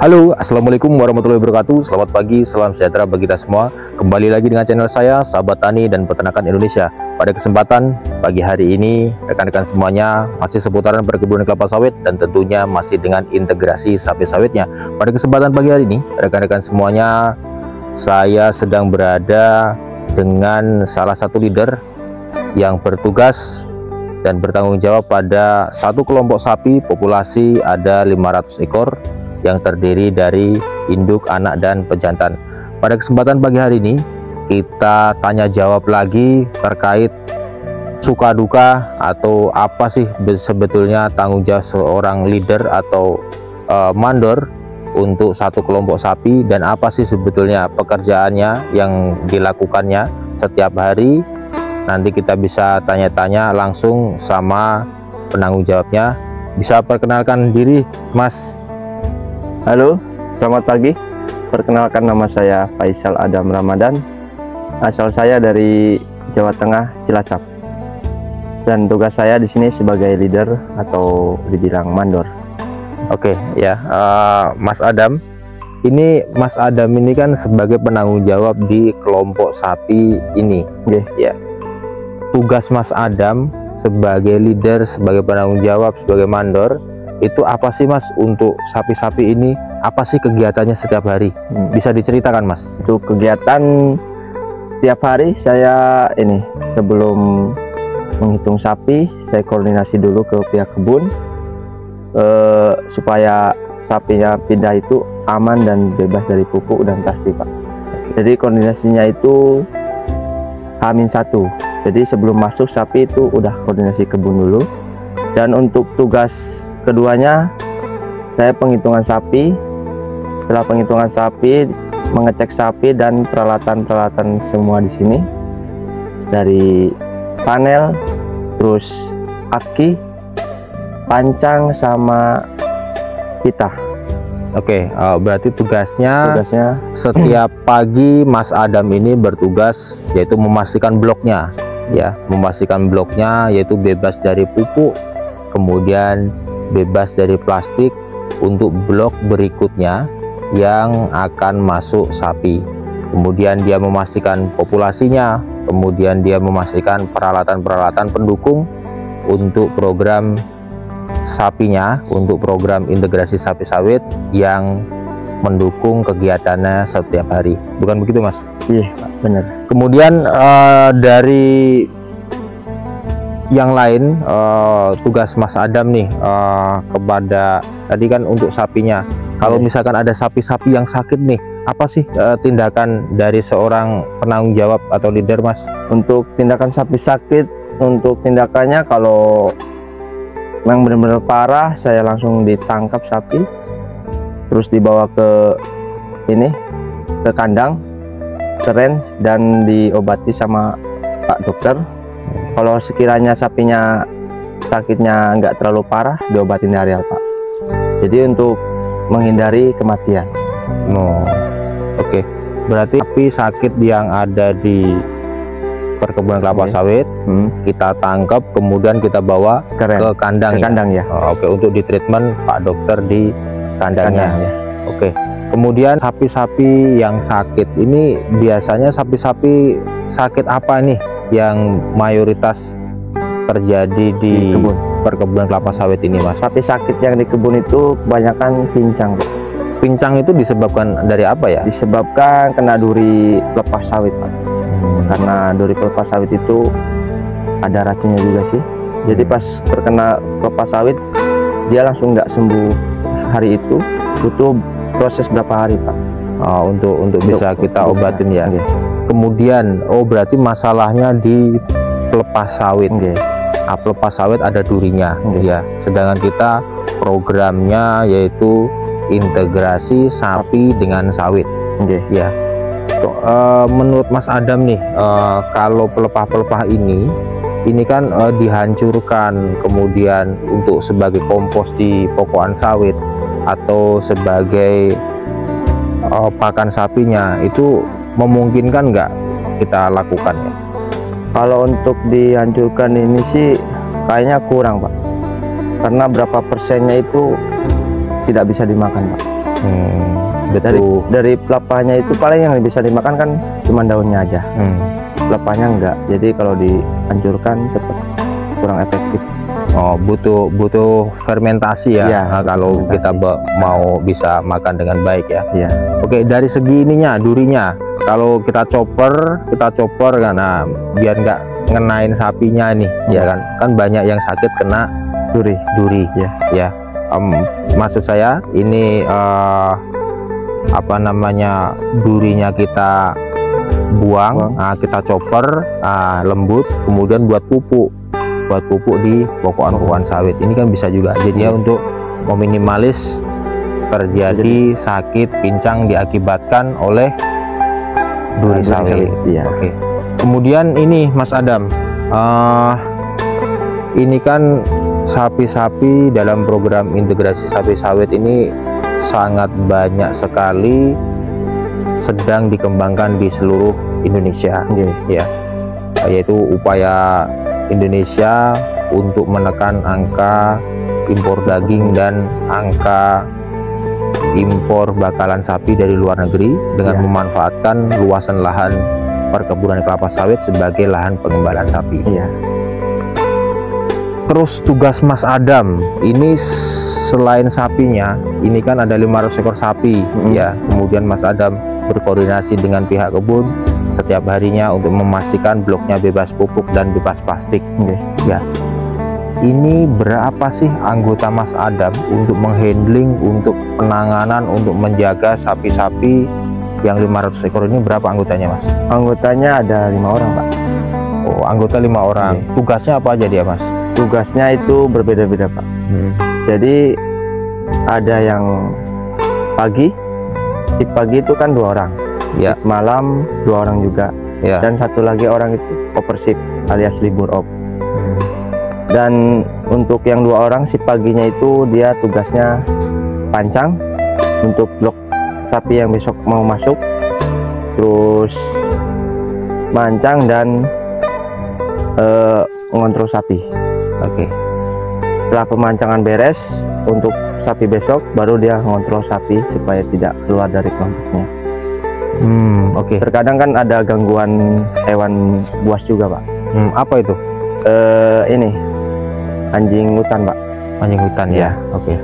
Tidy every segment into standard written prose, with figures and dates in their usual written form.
Halo, assalamualaikum warahmatullahi wabarakatuh. Selamat pagi, salam sejahtera bagi kita semua. Kembali lagi dengan channel saya, Sahabat Tani dan Peternakan Indonesia. Pada kesempatan pagi hari ini, rekan-rekan semuanya masih seputaran perkebunan kelapa sawit dan tentunya masih dengan integrasi sapi sawitnya. Pada kesempatan pagi hari ini, rekan-rekan semuanya, saya sedang berada dengan salah satu leader yang bertugas dan bertanggung jawab pada satu kelompok sapi populasi ada 500 ekor yang terdiri dari induk, anak, dan pejantan. Pada kesempatan pagi hari ini kita tanya jawab lagi terkait suka duka atau apa sih sebetulnya tanggung jawab seorang leader atau mandor untuk satu kelompok sapi, dan apa sih sebetulnya pekerjaannya yang dilakukannya setiap hari. Nanti kita bisa tanya-tanya langsung sama penanggung jawabnya. Bisa perkenalkan diri, Mas? Halo, selamat pagi. Perkenalkan, nama saya Faisal Adam Ramadan. Asal saya dari Jawa Tengah, Cilacap. Dan tugas saya di sini sebagai leader atau dibilang mandor. Oke, ya, Mas Adam. Ini Mas Adam ini kan sebagai penanggung jawab di kelompok sapi ini. Oke. Ya. Tugas Mas Adam sebagai leader, sebagai penanggung jawab, sebagai mandor, itu apa sih Mas untuk sapi-sapi ini? Apa sih kegiatannya setiap hari? Bisa diceritakan Mas? Untuk kegiatan setiap hari saya ini, sebelum menghitung sapi, saya koordinasi dulu ke pihak kebun supaya sapinya pindah itu aman dan bebas dari pupuk dan plastik, Pak. Jadi koordinasinya itu H-1. Jadi sebelum masuk sapi itu udah koordinasi kebun dulu. Dan untuk tugas keduanya, saya penghitungan sapi. Setelah penghitungan sapi, mengecek sapi dan peralatan-peralatan semua di sini, dari panel, terus aki, pancang, sama pita. Oke, berarti tugasnya setiap pagi Mas Adam ini bertugas yaitu memastikan bloknya, ya, memastikan bloknya yaitu bebas dari pupuk, kemudian bebas dari plastik untuk blok berikutnya yang akan masuk sapi. Kemudian dia memastikan populasinya, kemudian dia memastikan peralatan-peralatan pendukung untuk program sapinya, untuk program integrasi sapi sawit yang mendukung kegiatannya setiap hari. Bukan begitu Mas? Iya, benar. Kemudian dari yang lain, tugas Mas Adam nih kepada tadi kan untuk sapinya, kalau misalkan ada sapi-sapi yang sakit nih, apa sih tindakan dari seorang penanggung jawab atau leader Mas? Untuk tindakan sapi sakit, untuk tindakannya kalau yang benar-benar parah, saya langsung ditangkap sapi, terus dibawa ke ini, ke kandang, keren, dan diobati sama Pak Dokter. Kalau sekiranya sapinya sakitnya nggak terlalu parah, diobatin areal, Pak. Jadi untuk menghindari kematian. Oke. Berarti sapi sakit yang ada di perkebunan kelapa sawit, kita tangkap, kemudian kita bawa ke kandang, ya. Oke, untuk di treatment Pak Dokter di kandangnya. Ya. Oke. Kemudian sapi-sapi yang sakit ini biasanya sapi-sapi sakit apa nih yang mayoritas terjadi di perkebunan kelapa sawit ini Mas? Sapi sakit yang di kebun itu kebanyakan pincang. Pincang itu disebabkan dari apa ya? Disebabkan kena duri pelepas sawit, Pak. Karena duri pelepas sawit itu ada racunnya juga sih. Jadi pas terkena pelepas sawit, dia langsung nggak sembuh hari itu, butuh proses berapa hari, Pak. Untuk bisa kita obatin ya. Kemudian berarti masalahnya di pelepas sawit. Pelepas sawit ada durinya, ya. Sedangkan kita programnya yaitu integrasi sapi dengan sawit, ya. Menurut Mas Adam nih, kalau pelepah-pelepah ini kan dihancurkan kemudian untuk sebagai kompos di pokokan sawit atau sebagai pakan sapinya, itu memungkinkan nggak kita lakukan ya? Kalau untuk dihancurkan ini sih kayaknya kurang, Pak. Karena berapa persennya itu tidak bisa dimakan, Pak. Betul. Dari pelepahnya itu paling yang bisa dimakan kan cuma daunnya aja. Pelepahnya enggak. Jadi kalau dihancurkan cepat kurang efektif. Oh, butuh fermentasi ya, Iya, kalau fermentasi. kita mau bisa makan dengan baik ya. Iya. Oke, dari segi ininya, durinya, kalau kita chopper kan, nah, biar nggak ngenain sapinya nih, ya kan banyak yang sakit kena duri ya. Maksud saya ini apa namanya, durinya kita buang. Nah, kita chopper lembut, kemudian buat pupuk di pokokan sawit. Ini kan bisa juga jadinya untuk meminimalis terjadi sakit pincang diakibatkan oleh duri sawit. Iya. Oke. Kemudian ini Mas Adam, ini kan sapi-sapi dalam program integrasi sapi sawit ini sangat banyak sekali sedang dikembangkan di seluruh Indonesia, ya, yaitu upaya Indonesia untuk menekan angka impor daging dan angka impor bakalan sapi dari luar negeri dengan memanfaatkan luasan lahan perkebunan kelapa sawit sebagai lahan pengembalan sapi. Terus tugas Mas Adam ini selain sapinya, ini kan ada 500 ekor sapi ya. Kemudian Mas Adam berkoordinasi dengan pihak kebun setiap harinya untuk memastikan bloknya bebas pupuk dan bebas plastik. Ya. Ini berapa sih anggota Mas Adam untuk menghandling, untuk penanganan, untuk menjaga sapi-sapi yang 500 ekor ini? Berapa anggotanya Mas? Anggotanya ada 5 orang Pak. Oh, anggota 5 orang. Tugasnya apa aja dia Mas? Tugasnya itu berbeda-beda Pak. Jadi ada yang pagi, shift pagi itu kan 2 orang. Ya. Malam 2 orang juga. Ya. Dan satu lagi orang itu overshift alias libur off. Dan untuk yang 2 orang shift paginya itu dia tugasnya pancang untuk blok sapi yang besok mau masuk, terus mancang dan mengontrol sapi. Oke. Setelah pemancangan beres untuk sapi besok, baru dia mengontrol sapi supaya tidak keluar dari kelompoknya. Oke. Terkadang kan ada gangguan hewan buas juga Pak. Apa itu? Ini anjing hutan Pak. Anjing hutan ya. Oke.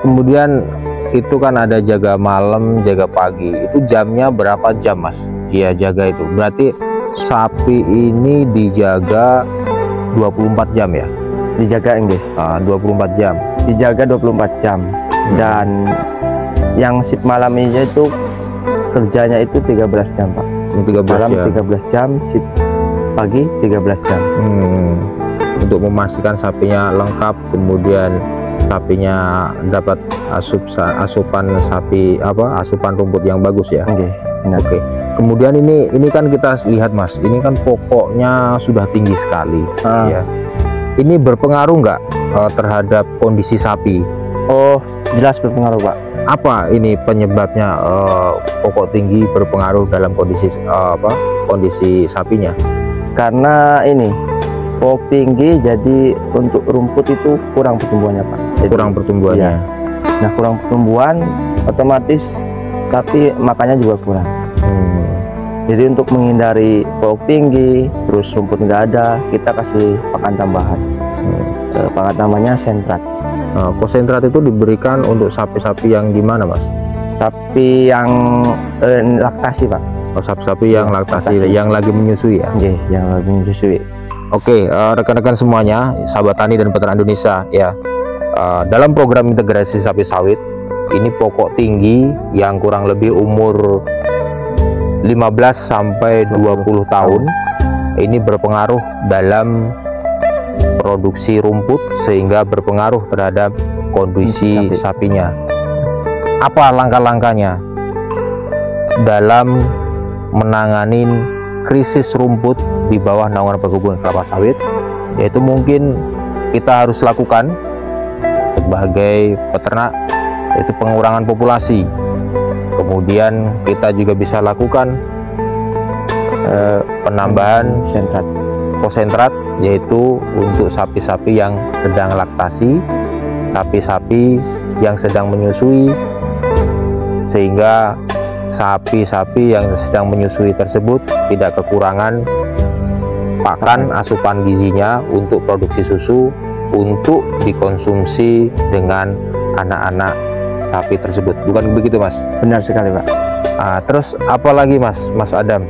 Kemudian itu kan ada jaga malam, jaga pagi. Itu jamnya berapa jam Mas? Dia jaga itu. Berarti sapi ini dijaga 24 jam ya? Dijaga enggak? 24 jam. Dijaga 24 jam. Dan yang shift malam ini itu kerjanya itu 13 jam Pak. 13 malam jam. 13 jam, shift pagi 13 jam. Untuk memastikan sapinya lengkap, kemudian sapinya dapat asupan sapi asupan rumput yang bagus ya. Oke. Kemudian ini kan kita lihat Mas, ini kan pokoknya sudah tinggi sekali ya. Ini berpengaruh nggak terhadap kondisi sapi? Oh, jelas berpengaruh Pak. Apa ini penyebabnya pokok tinggi berpengaruh dalam kondisi sapinya? Karena ini pokok tinggi, jadi untuk rumput itu kurang pertumbuhannya Pak. Jadi, kurang pertumbuhannya. Iya. Nah, kurang pertumbuhan otomatis sapi makannya juga kurang. Jadi untuk menghindari pokok tinggi terus rumput nggak ada, kita kasih pakan tambahan. Pakan tambahannya sentrat. Konsentrat itu diberikan untuk sapi-sapi yang gimana Mas? Sapi yang laktasi Pak. Sapi-sapi yang laktasi, yang lagi menyusui ya? Yang lagi menyusui. Oke, rekan-rekan semuanya, sahabat tani dan peternak Indonesia ya, dalam program integrasi sapi sawit ini pokok tinggi yang kurang lebih umur 15 sampai 20 tahun ini berpengaruh dalam produksi rumput, sehingga berpengaruh terhadap kondisi sapinya. Apa langkah-langkahnya dalam menangani krisis rumput di bawah naungan perkebunan kelapa sawit? Yaitu mungkin kita harus lakukan sebagai peternak, yaitu pengurangan populasi. Kemudian kita juga bisa lakukan penambahan konsentrat, yaitu untuk sapi-sapi yang sedang laktasi, sapi-sapi yang sedang menyusui, sehingga sapi-sapi yang sedang menyusui tersebut tidak kekurangan pakan asupan gizinya untuk produksi susu untuk dikonsumsi dengan anak-anak sapi tersebut. Bukan begitu, Mas? Benar sekali, Pak. Terus apa lagi, Mas Adam,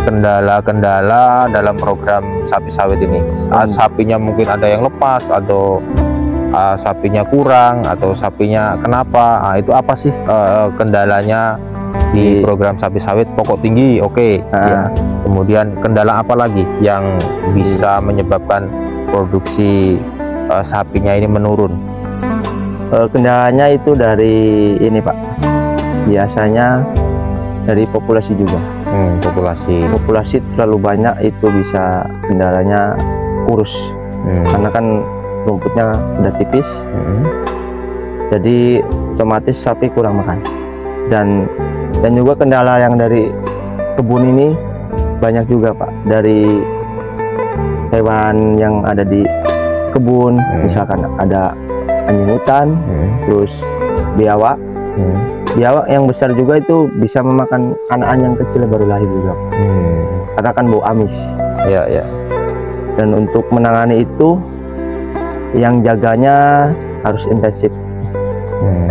kendala-kendala dalam program sapi sawit ini? Sapinya mungkin ada yang lepas, atau sapinya kurang, atau sapinya kenapa? Itu apa sih kendalanya di program sapi sawit? Pokok tinggi, oke. Ya. Kemudian kendala apa lagi yang bisa menyebabkan produksi sapinya ini menurun? Kendalanya itu dari ini, Pak, biasanya dari populasi juga. Populasi terlalu banyak, itu bisa kendalanya kurus. Karena kan rumputnya udah tipis, jadi otomatis sapi kurang makan. Dan juga kendala yang dari kebun ini banyak juga, Pak, dari hewan yang ada di kebun. Misalkan ada anjing hutan, terus biawak. Biawak yang besar juga itu bisa memakan anak yang kecil baru lahir juga, karena kan bau amis. Ya. Dan untuk menangani itu, yang jaganya harus intensif,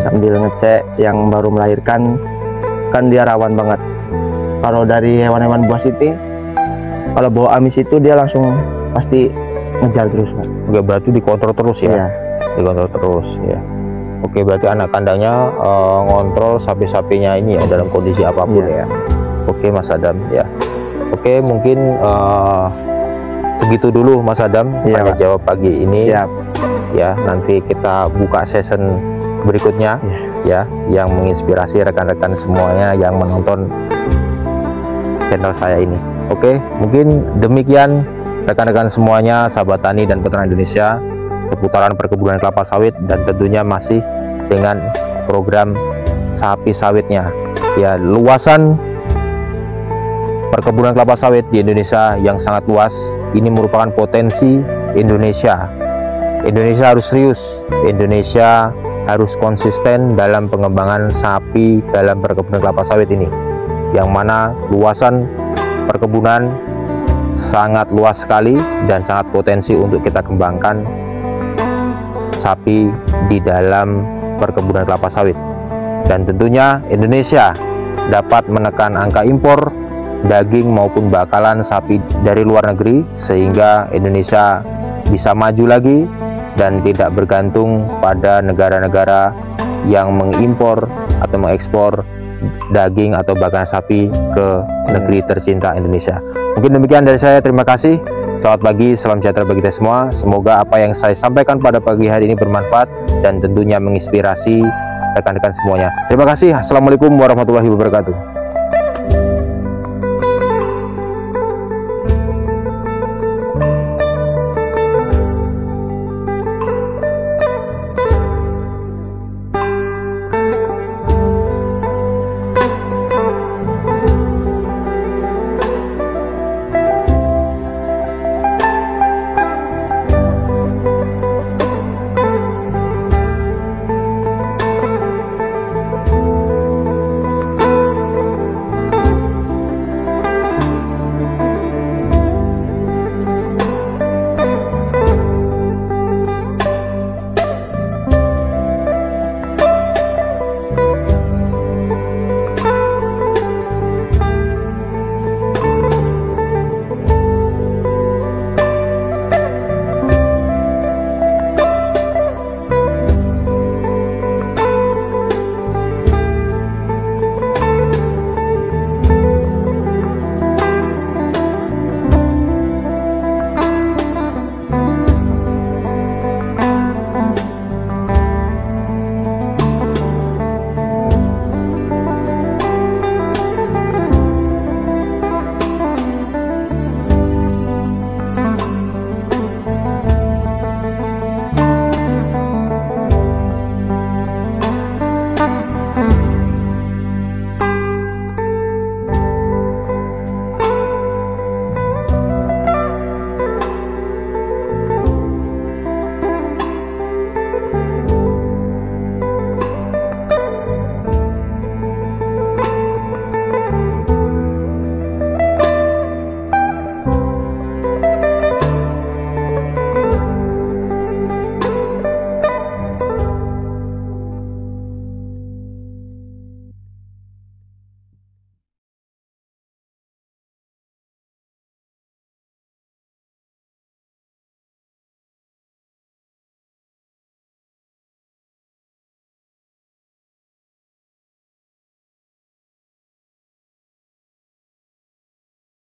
sambil ngecek yang baru melahirkan, kan dia rawan banget. Kalau dari hewan-hewan buas itu, kalau bau amis itu dia langsung pasti ngejar terus, Pak. Oke, berarti dikontrol terus ya? Iya. Dikontrol terus ya. Oke, berarti anak kandangnya ngontrol sapi-sapinya ini ya dalam kondisi apapun ya. Oke, Mas Adam ya. Oke, mungkin segitu dulu, Mas Adam, tanya jawab pagi ini. Ya, nanti kita buka season berikutnya ya, yang menginspirasi rekan-rekan semuanya yang menonton channel saya ini. Oke, mungkin demikian rekan-rekan semuanya, sahabat tani dan peternak Indonesia, seputaran perkebunan kelapa sawit, dan tentunya masih dengan program sapi sawitnya ya. Luasan perkebunan kelapa sawit di Indonesia yang sangat luas ini merupakan potensi Indonesia. Indonesia harus serius, Indonesia harus konsisten dalam pengembangan sapi dalam perkebunan kelapa sawit ini, yang mana luasan perkebunan sangat luas sekali dan sangat potensi untuk kita kembangkan sapi di dalam perkebunan kelapa sawit. Dan tentunya Indonesia dapat menekan angka impor daging maupun bakalan sapi dari luar negeri, sehingga Indonesia bisa maju lagi dan tidak bergantung pada negara-negara yang mengimpor atau mengekspor daging atau bakalan sapi ke negeri tercinta Indonesia. Mungkin demikian dari saya, terima kasih. Selamat pagi, salam sejahtera bagi kita semua. Semoga apa yang saya sampaikan pada pagi hari ini bermanfaat dan tentunya menginspirasi rekan-rekan semuanya. Terima kasih. Assalamualaikum warahmatullahi wabarakatuh.